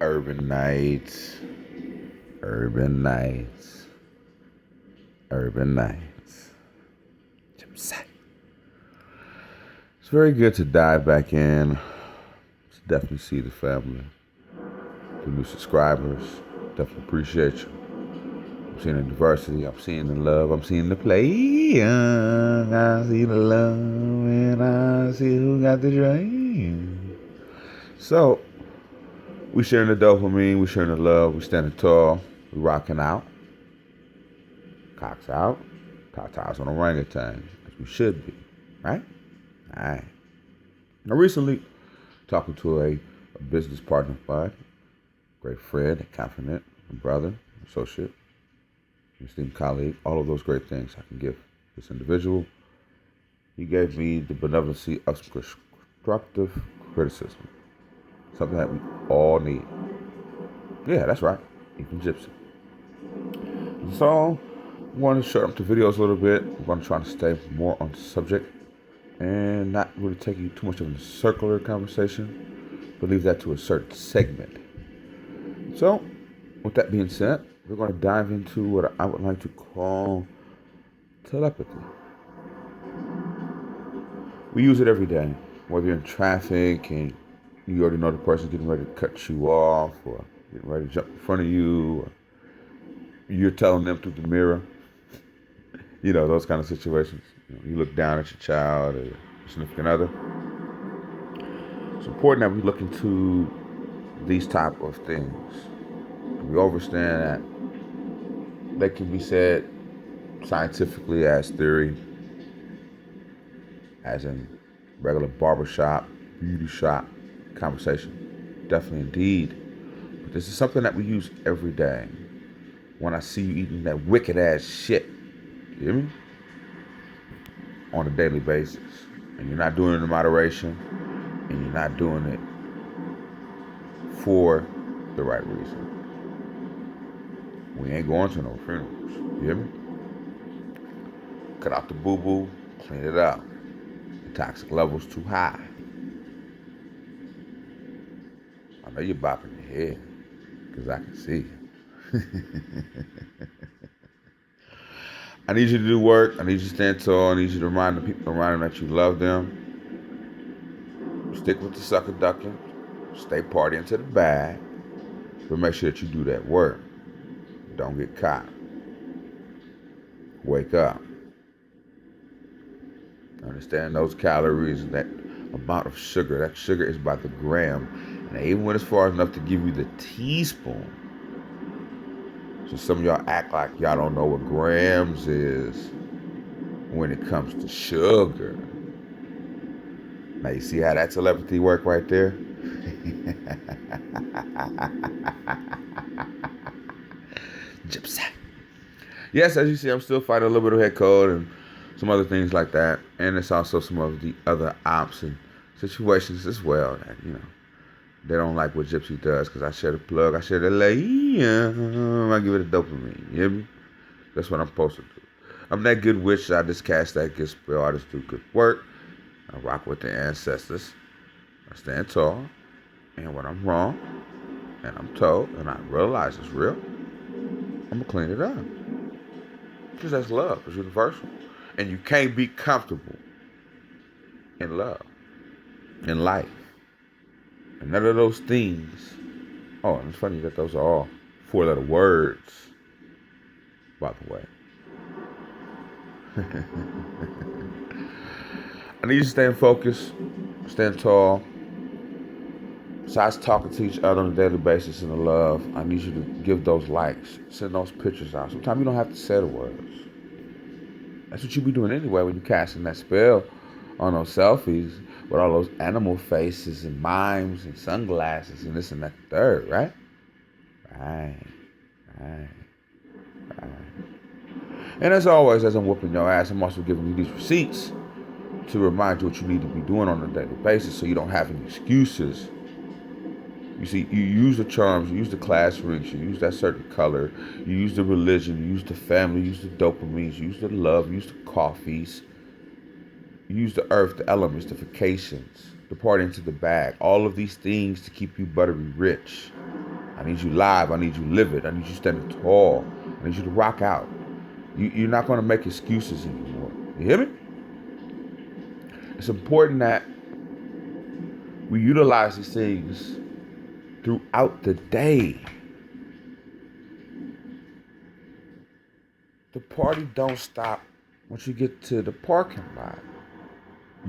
Urban Nights, Urban Nights, Urban Nights. Gypsy. It's very good to dive back in. To definitely see the family, the new subscribers. Definitely appreciate you. I'm seeing the diversity. I'm seeing the love. I'm seeing the play. I see the love, and I see who got the dream. So, we sharing the dopamine. We sharing the love. We standing tall. We rocking out. Cocks out. Tatas on orangutan, as we should be, right? All right. Now, recently, talking to a business partner of mine, great friend, a confidant, a brother, associate, esteemed colleague, all of those great things I can give this individual. He gave me the benevolency of constructive criticism, something that we all need. Yeah, that's right, even Gypsy. So, I'm going to shorten up the videos a little bit. I'm going to try to stay more on the subject and not really take you too much of a circular conversation, but leave that to a certain segment. So, with that being said, we're going to dive into what I would like to call telepathy. We use it every day, whether you're in traffic and you already know the person's getting ready to cut you off or getting ready to jump in front of you, or you're telling them through the mirror. You know, those kind of situations. You look down at your child or your significant other. It's important that we look into these type of things. We understand that they can be said scientifically as theory, as in regular barbershop, beauty shop conversation. Definitely indeed. But this is something that we use every day. When I see you eating that wicked ass shit, you hear me? On a daily basis. And you're not doing it in moderation, and you're not doing it for the right reason. We ain't going to no funerals. You hear me? Cut out the boo-boo, clean it up. The toxic level's too high. I know you're bopping your head, because I can see you. I need you to do work. I need you to stand tall. I need you to remind the people around them that you love them. Stick with the sucker ducking. Stay partying to the bag. But make sure that you do that work. Don't get caught. Wake up. Understand those calories, that amount of sugar. That sugar is by the gram. And they even went as far enough to give you the teaspoon. So some of y'all act like y'all don't know what grams is when it comes to sugar. Now you see how that telepathy work right there? Gypsy. Yes, as you see, I'm still fighting a little bit of head cold and some other things like that. And it's also some of the other ops and situations as well that, they don't like what Gypsy does because I share the plug, I share the lay, I give it a dopamine, you hear me? That's what I'm supposed to do. I'm that good witch, I just cast that good spell, I just do good work, I rock with the ancestors, I stand tall, and when I'm wrong, and I'm told, and I realize it's real, I'm going to clean it up. Because that's love, it's universal. And you can't be comfortable in love, in life. And none of those things. Oh, and it's funny that those are all 4-letter words, by the way. I need you to stay focused, stand tall. Besides talking to each other on a daily basis in the love, I need you to give those likes, send those pictures out. Sometimes you don't have to say the words. That's what you be doing anyway when you casting that spell on those selfies with all those animal faces and mimes and sunglasses and this and that third, right? Right. And as always, as I'm whooping your ass, I'm also giving you these receipts to remind you what you need to be doing on a daily basis so you don't have any excuses. You see, you use the charms, you use the class rings, you use that certain color, you use the religion, you use the family, you use the dopamines, you use the love, you use the coffees, you use the earth, the elements, the party into the bag. All of these things to keep you buttery rich. I need you live. I need you livid. I need you standing tall. I need you to rock out. You're not going to make excuses anymore. You hear me? It's important that we utilize these things throughout the day. The party don't stop once you get to the parking lot.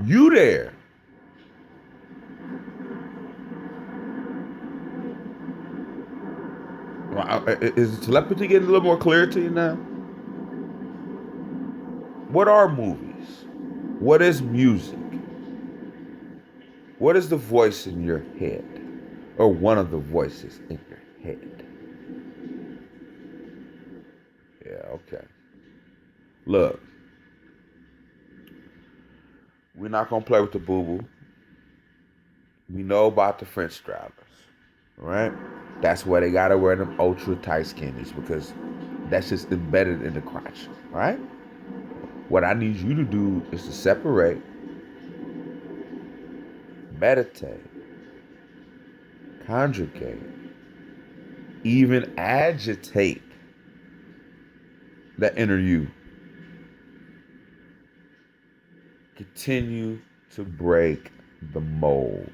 You there. Is the telepathy getting a little more clear to you now? What are movies? What is music? What is the voice in your head? Or one of the voices in your head? Yeah, okay. Look, we're not going to play with the boo-boo. We know about the French straddlers, right? That's why they got to wear them ultra tight skinnies, because that's just embedded in the crotch, right? What I need you to do is to separate, meditate, conjugate, even agitate that inner you. Continue to break the mold.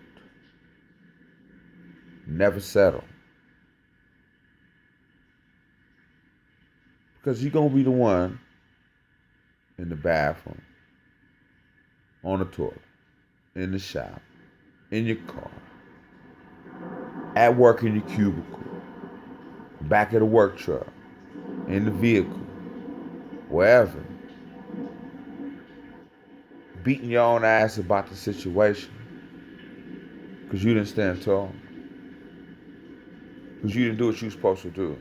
Never settle. Because you're going to be the one in the bathroom, on the toilet, in the shower, in your car, at work in your cubicle, back at the work truck, in the vehicle, wherever, beating your own ass about the situation because you didn't stand tall, because you didn't do what you were supposed to do.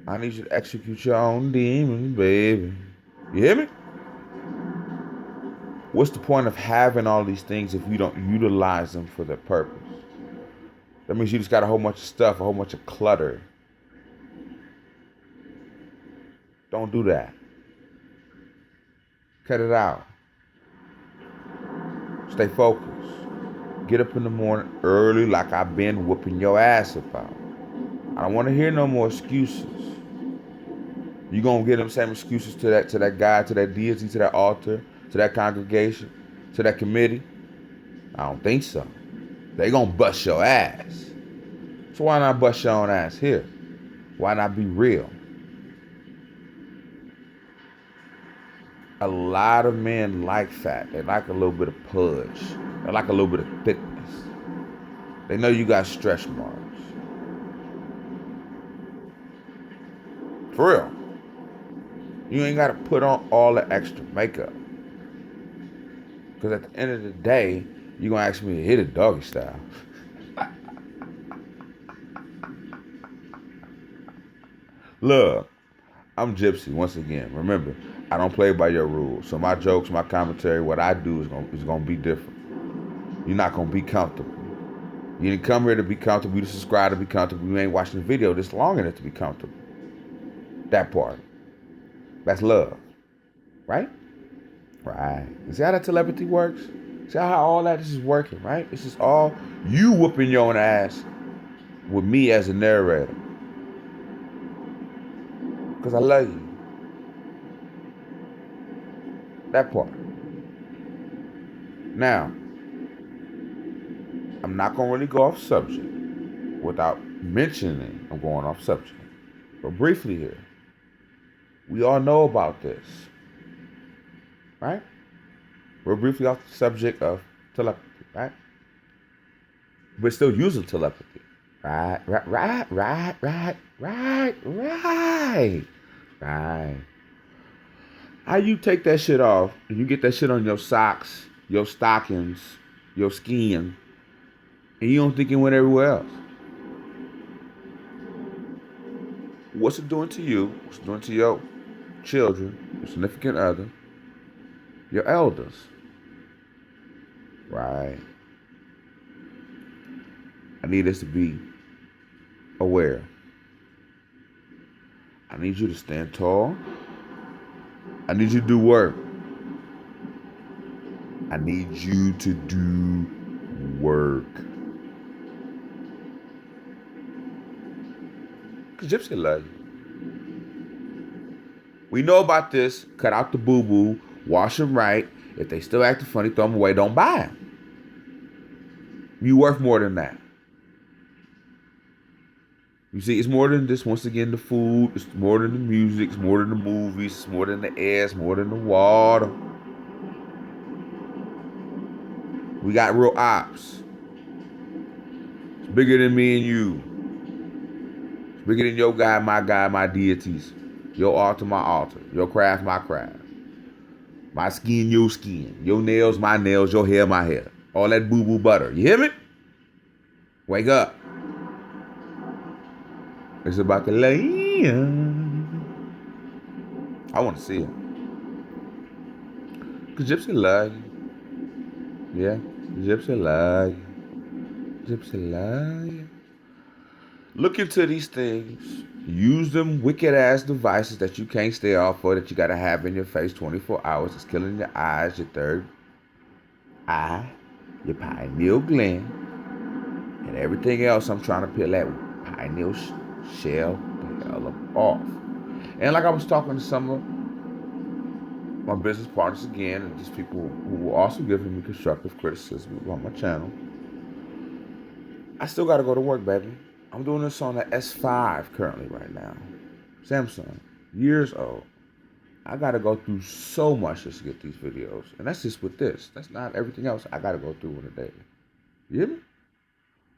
I need you to execute your own demons, baby. You hear me? What's the point of having all these things if you don't utilize them for their purpose? That means you just got a whole bunch of stuff, a whole bunch of clutter. Don't do that. Cut it out. Stay focused. Get up in the morning early like I've been whooping your ass about. I don't want to hear no more excuses. You gonna get them same excuses to that guy, to that deity, to that altar, to that congregation, to that committee? I don't think so. They gonna bust your ass. So why not bust your own ass here? Why not be real? A lot of men like fat. They like a little bit of pudge. They like a little bit of thickness. They know you got stretch marks. For real. You ain't got to put on all the extra makeup. Because at the end of the day, you're going to ask me to hit it doggy style. Look, I'm Gypsy once again. Remember, I don't play by your rules. So my jokes, my commentary, what I do is going to be different. You're not going to be comfortable. You didn't come here to be comfortable. You didn't subscribe to be comfortable. You ain't watching the video this long enough to be comfortable. That part. That's love. Right? Right. You see how that telepathy works? See how all that is working, right? This is all you whooping your own ass with me as a narrator. Because I love you. That part. Now, I'm not going to really go off subject without mentioning I'm going off subject. But briefly here, we all know about this. Right? We're briefly off the subject of telepathy, right? We're still using telepathy. Right. How you take that shit off and you get that shit on your socks, your stockings, your skin, and you don't think it went everywhere else? What's it doing to you? What's it doing to your children, your significant other, your elders? Right. I need us to be aware. I need you to stand tall. I need you to do work. I need you to do work. Because Gypsy love you. We know about this. Cut out the boo-boo. Wash them right. If they still acting funny, throw them away. Don't buy them. You worth more than that. You see, it's more than just, once again, the food. It's more than the music. It's more than the movies. It's more than the air. It's more than the water. We got real ops. It's bigger than me and you. It's bigger than your God, my deities. Your altar, my altar. Your craft, my craft. My skin, your skin. Your nails, my nails. Your hair, my hair. All that boo-boo butter. You hear me? Wake up. It's about to land. I want to see it. Because Gypsy love you. Yeah. Gypsy love you. Gypsy love you. Look into these things. Use them wicked ass devices that you can't stay off of, that you gotta have in your face 24 hours. It's killing your eyes, your third eye, your pineal gland, and everything else. I'm trying to peel that pineal shell the hell off. And like I was talking to some of my business partners again, and just people who were also giving me constructive criticism on my channel, I still gotta go to work, baby. I'm doing this on the S5 currently right now. Samsung, years old. I gotta go through so much just to get these videos. And that's just with this. That's not everything else I gotta go through in a day. You hear me?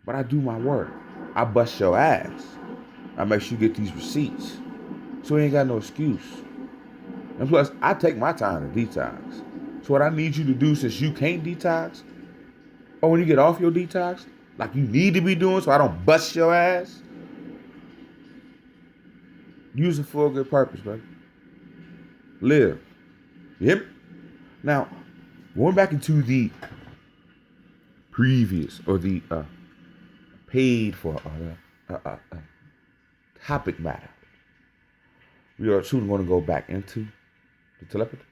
But I do my work. I bust your ass. I make sure you get these receipts. So you ain't got no excuse. And plus, I take my time to detox. So what I need you to do, since you can't detox, or when you get off your detox, like you need to be doing so I don't bust your ass, use it for a good purpose, baby. Live. You hear me? Now, going back into the previous, or the paid for topic matter, we are soon going to go back into the telepathy.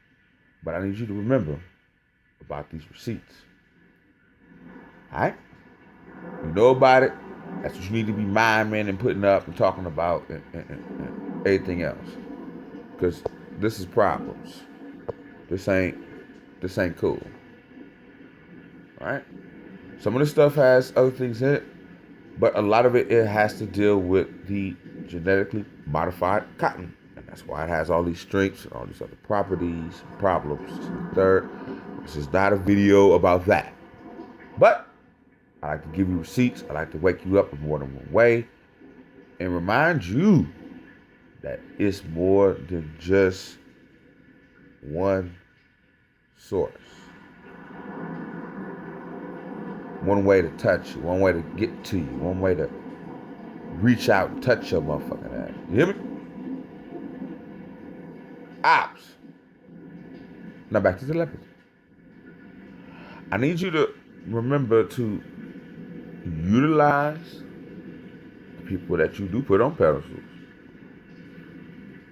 But I need you to remember about these receipts. Alright? You know about it. That's what you need to be miming and putting up and talking about and everything else. Because this is problems. This ain't cool. Alright? Some of the stuff has other things in it, but a lot of it has to deal with the genetically modified cotton. And that's why it has all these strengths and all these other properties, problems. Third, this is not a video about that. But I like to give you receipts. I like to wake you up in more than one way and remind you that it's more than just one source. One way to touch you, one way to get to you, one way to reach out and touch your motherfucking ass. You hear me? Ops. Now back to telepathy. I need you to remember to utilize the people that you do put on pedestals.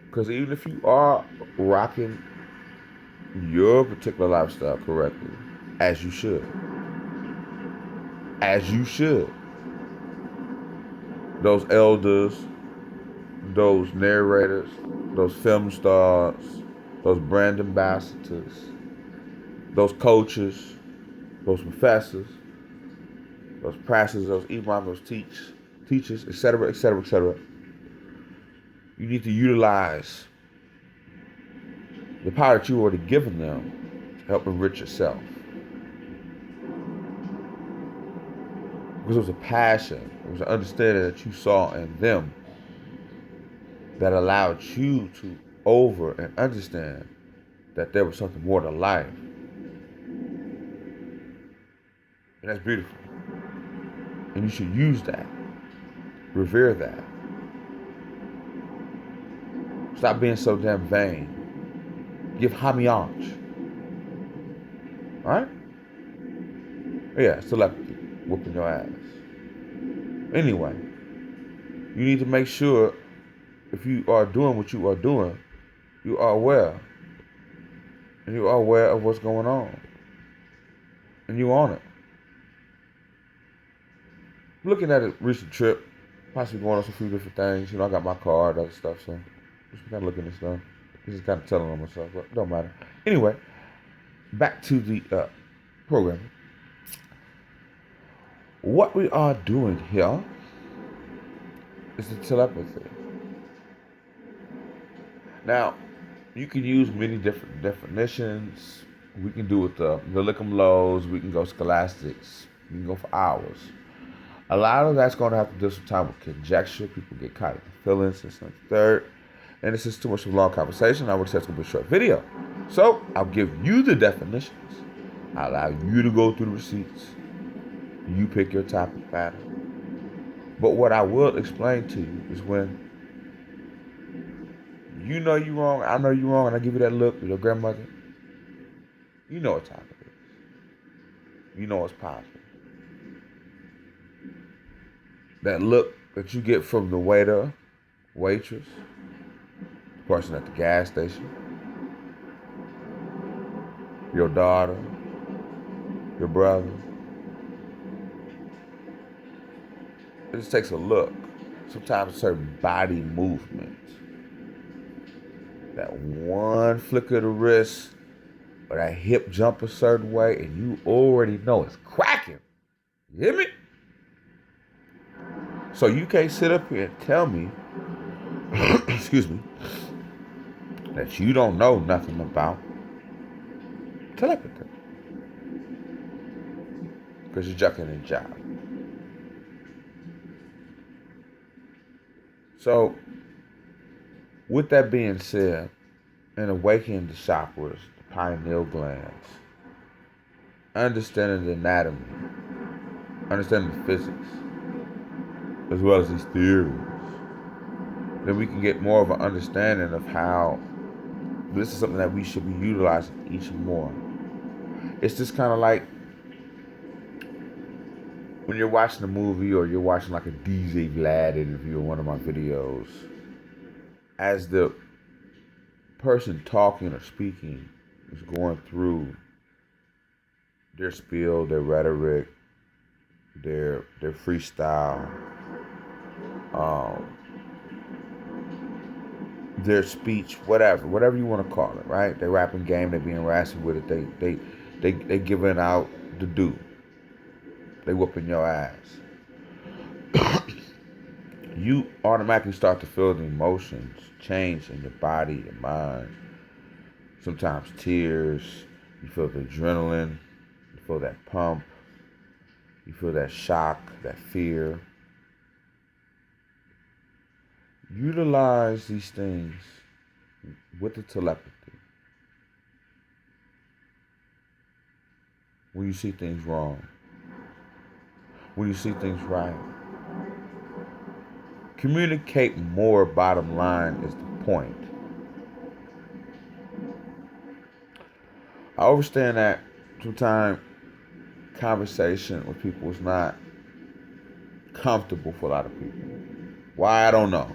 Because even if you are rocking your particular lifestyle correctly, as you should, those elders, those narrators, those film stars, those brand ambassadors, those coaches, those professors, those pastors, those imams, those teachers, etc., etc., etc. You need to utilize the power that you already given them to help enrich yourself. Because it was a passion, it was an understanding that you saw in them that allowed you to over and understand that there was something more to life. And that's beautiful. And you should use that. Revere that. Stop being so damn vain. Give homage. Alright? Yeah, it's telepathy. Whooping your ass. Anyway, you need to make sure, if you are doing what you are doing, you are aware. And you are aware of what's going on. And you on it. Looking at a recent trip possibly going on some few different things. I got my card, other stuff, so just kind of looking at stuff. This is kind of telling on myself, but it don't matter. Anyway, back to the program. What we are doing here is the telepathy. Now, you can use many different definitions. We can do it the Millicum lows. We can go scholastics. We can go for hours. A lot of that's going to have to do some time with conjecture. People get caught in feelings and something third. And this is too much of a long conversation. I would say it's going to be a short video. So I'll give you the definitions. I'll allow you to go through the receipts. You pick your topic pattern. But what I will explain to you is when you know you're wrong, I know you're wrong, and I give you that look with your grandmother, you know what time it is. You know what's possible. That look that you get from the waiter, waitress, the person at the gas station, your daughter, your brother. It just takes a look. Sometimes a certain body movement. That one flick of the wrist or that hip jump a certain way and you already know it's cracking. You hear me? So you can't sit up here and tell me, excuse me, that you don't know nothing about telepathy. Because you're jucking in job. So, with that being said, in awakening the chakras, the pineal glands, understanding the anatomy, understanding the physics, as well as these theories, then we can get more of an understanding of how this is something that we should be utilizing each and more. It's just kind of like when you're watching a movie or you're watching like a DJ Vlad interview or one of my videos, as the person talking or speaking is going through their spiel, their rhetoric, their freestyle, their speech, whatever you want to call it, right? They rapping game, they being raspy with it, they giving out the do. They whooping your ass. You automatically start to feel the emotions change in your body, your mind. Sometimes tears. You feel the adrenaline. You feel that pump. You feel that shock, that fear. Utilize these things with the telepathy. When you see things wrong. When you see things right. Communicate more, bottom line is the point. I understand that sometimes conversation with people is not comfortable for a lot of people. Why, I don't know.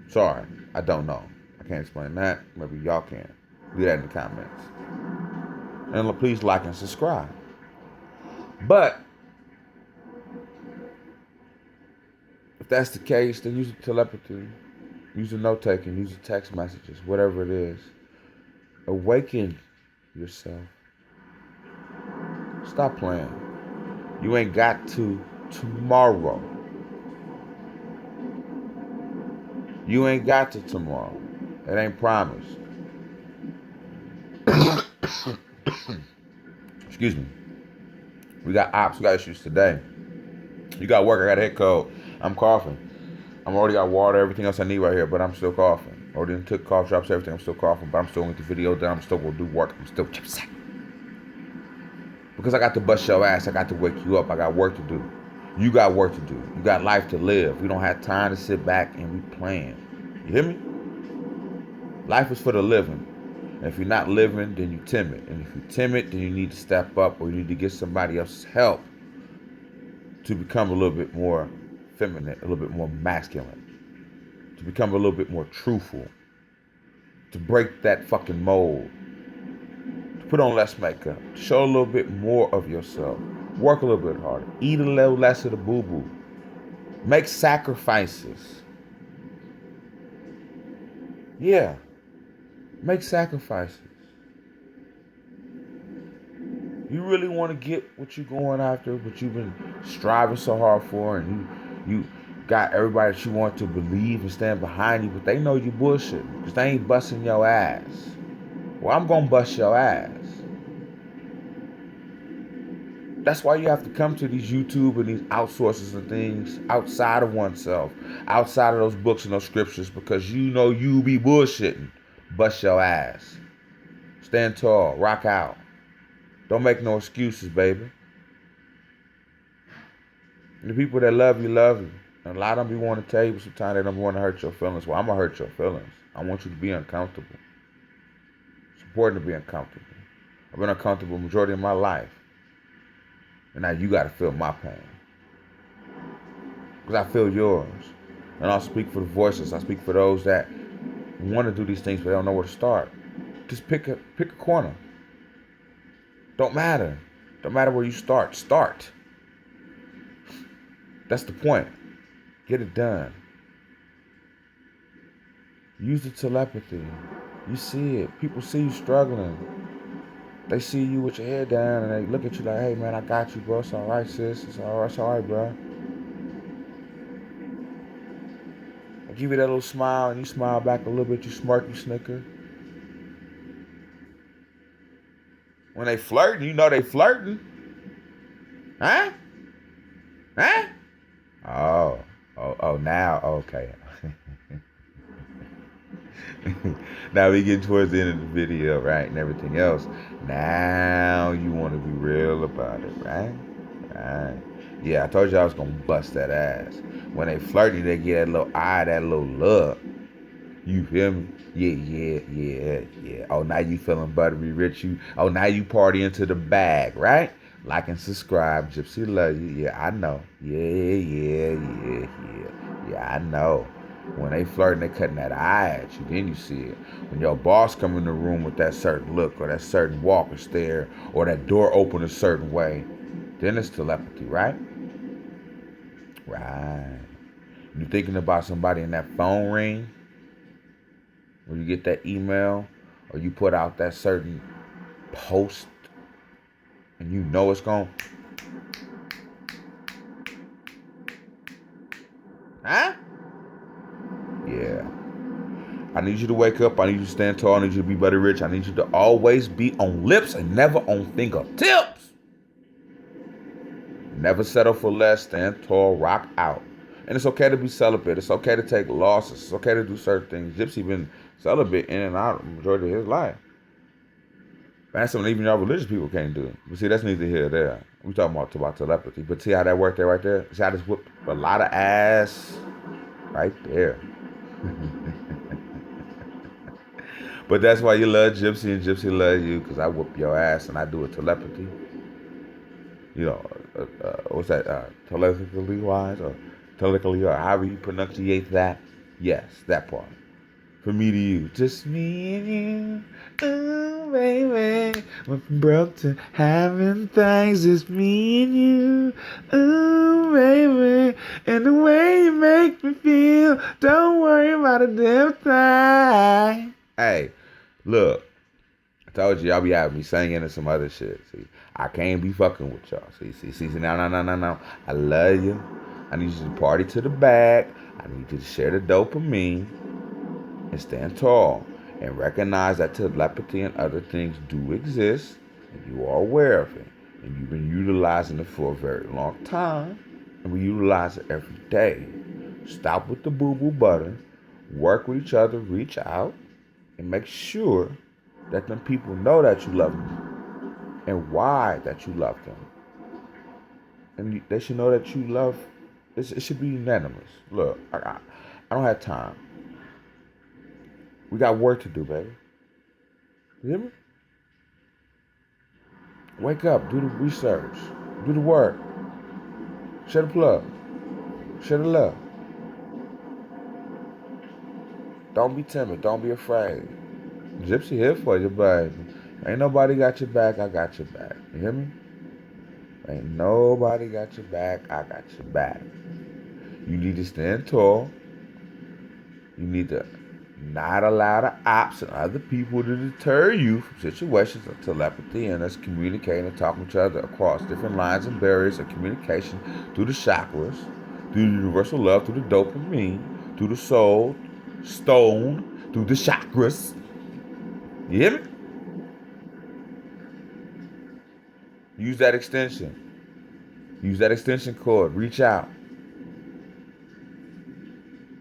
Sorry, I don't know. I can't explain that. Maybe y'all can. Leave that in the comments. And please like and subscribe. But if that's the case, then use the telepathy, use the note taking, use the text messages, whatever it is. Awaken yourself. Stop playing. You ain't got to tomorrow. You ain't got to tomorrow. It ain't promised. Excuse me. We got ops, we got issues today. You got work, I got a head cold. I'm coughing. I'm already got water, everything else I need right here, but I'm still coughing. Already took cough drops, everything, I'm still coughing, but I'm still going to get the video done, I'm still going to do work, I'm still Gypsy. Because I got to bust your ass, I got to wake you up, I got work to do. You got work to do. You got life to live. We don't have time to sit back and we playing. You hear me? Life is for the living. And if you're not living, then you're timid. And if you're timid, then you need to step up or you need to get somebody else's help to become a little bit more feminine, a little bit more masculine, to become a little bit more truthful, to break that fucking mold, to put on less makeup, to show a little bit more of yourself, work a little bit harder, eat a little less of the boo-boo, Make sacrifices. Yeah, make sacrifices. You really want to get what you're going after, what you've been striving so hard for, and you got everybody that you want to believe and stand behind you, but they know you bullshitting because they ain't busting your ass. Well, I'm gonna bust your ass. That's why you have to come to these YouTube and these outsources and things outside of oneself, outside of those books and those scriptures, because you know you be bullshitting. Bust your ass. Stand tall. Rock out. Don't make no excuses, baby. And the people that love you, love you. And a lot of them be wanting to tell you, but sometimes they don't want to hurt your feelings. Well, I'm going to hurt your feelings. I want you to be uncomfortable. It's important to be uncomfortable. I've been uncomfortable the majority of my life. And now you got to feel my pain. Because I feel yours. And I'll speak for the voices. I speak for those that want to do these things, but they don't know where to start. Just pick a corner. Don't matter. Don't matter where you start. Start. That's the point. Get it done. Use the telepathy. You see it. People see you struggling. They see you with your head down and they look at you like, hey man, I got you, bro. It's all right, sis. It's all right, bro. I give you that little smile and you smile back a little bit. You smirk, you snicker. When they flirting, you know they flirting. Huh? Huh? Oh, now, okay. Now we get towards the end of the video, right, and everything else. Now you want to be real about it, right? Right. Yeah, I told you I was gonna bust that ass. When they flirty, they get that little eye, that little look. You feel me? Yeah. Oh, now you feeling buttery rich. Now you party into the bag, right? Like and subscribe. Gypsy love you. Yeah, I know. Yeah, I know. When they flirting, they cutting that eye at you. Then you see it. When your boss come in the room with that certain look or that certain walk or stare or that door open a certain way, then it's telepathy, right? Right. You thinking about somebody in that phone ring, or you get that email, or you put out that certain post, and you know it's gonna, huh? Yeah. I need you to wake up. I need you to stand tall. I need you to be Buddy Rich. I need you to always be on lips and never on fingertips. Never settle for less. Stand tall. Rock out. And it's okay to be celibate. It's okay to take losses. It's okay to do certain things. Gypsy been celibate in and out the majority of his life. That's something even y'all religious people can't do. But see, that's neither here nor there. We talking about telepathy. But see how that worked there right there? See how this whooped a lot of ass right there. But that's why you love Gypsy and Gypsy love you, because I whoop your ass and I do a telepathy. You know, what's that? Telepathically wise or telepathically or however you pronunciate that. Yes, that part. From me to you. Just me and you. Ooh, baby. Went from broke to having things. Just me and you. Ooh, baby. And the way you make me feel. Don't worry about a damn thing. Hey, look. I told you y'all be having me singing and some other shit. See, I can't be fucking with y'all. See. No. I love you. I need you to party to the back. I need you to share the dopamine. And stand tall and recognize that telepathy and other things do exist and you are aware of it and you've been utilizing it for a very long time and we utilize it every day. Stop with the boo-boo butter, work with each other, reach out, and make sure that them people know that you love them and why that you love them. And they should know that you love, it should be unanimous. Look, I don't have time. We got work to do, baby. You hear me? Wake up, do the research, do the work, share the plug, share the love. Don't be timid, don't be afraid. Gypsy here for you, baby. Ain't nobody got your back, I got your back. You hear me? Ain't nobody got your back, I got your back. You need to stand tall. You need to not allow the ops and other people to deter you from situations of telepathy and us communicating and talking to each other across different lines and barriers of communication through the chakras, through the universal love, through the dopamine, through the soul, stone, through the chakras. You hear me? Use that extension. Use that extension cord. Reach out.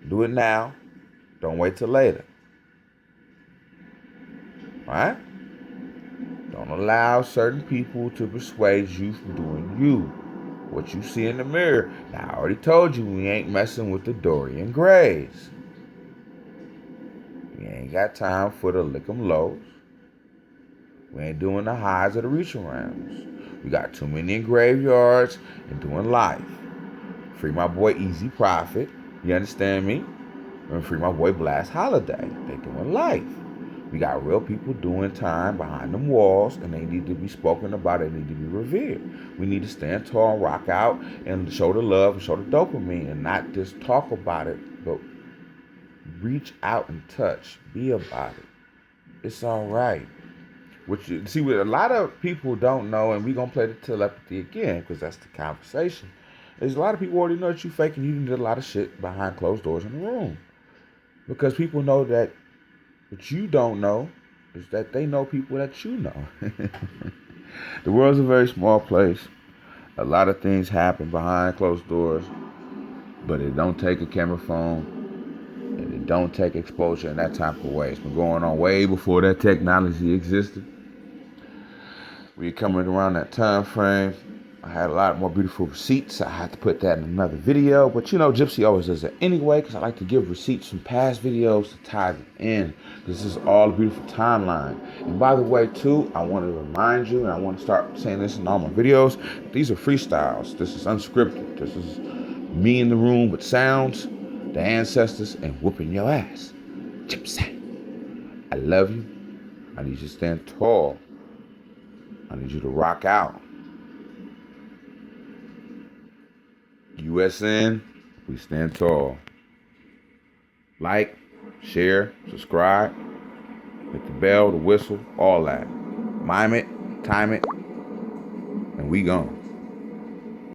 Do it now. Don't wait till later. Alright? Don't allow certain people to persuade you from doing you. What you see in the mirror. Now, I already told you we ain't messing with the Dorian Grays. We ain't got time for the lick 'em lows. We ain't doing the highs or the reach arounds. We got too many in graveyards and doing life. Free my boy Easy Profit. You understand me? And free my boy Blast Holiday. They doing life. We got real people doing time behind them walls, and they need to be spoken about. They need to be revered. We need to stand tall, rock out, and show the love and show the dopamine, and not just talk about it, but reach out and touch. Be about it. It's all right. What a lot of people don't know, and we gonna play the telepathy again because that's the conversation. There's a lot of people already know that you faking. You did a lot of shit behind closed doors in the room because people know that. What you don't know is that they know people that you know. The world's a very small place. A lot of things happen behind closed doors, but it don't take a camera phone, and it don't take exposure in that type of way. It's been going on way before that technology existed. We're coming around that time frame. I had a lot more beautiful receipts. I had to put that in another video. But you know, Gypsy always does it anyway because I like to give receipts from past videos to tie them in. This is all a beautiful timeline. And by the way, too, I want to remind you, and I want to start saying this in all my videos, these are freestyles. This is unscripted. This is me in the room with sounds, the ancestors, and whooping your ass. Gypsy, I love you. I need you to stand tall. I need you to rock out. USN, we stand tall. Like, share, subscribe, hit the bell, the whistle, all that. Mime it, time it, and we gone.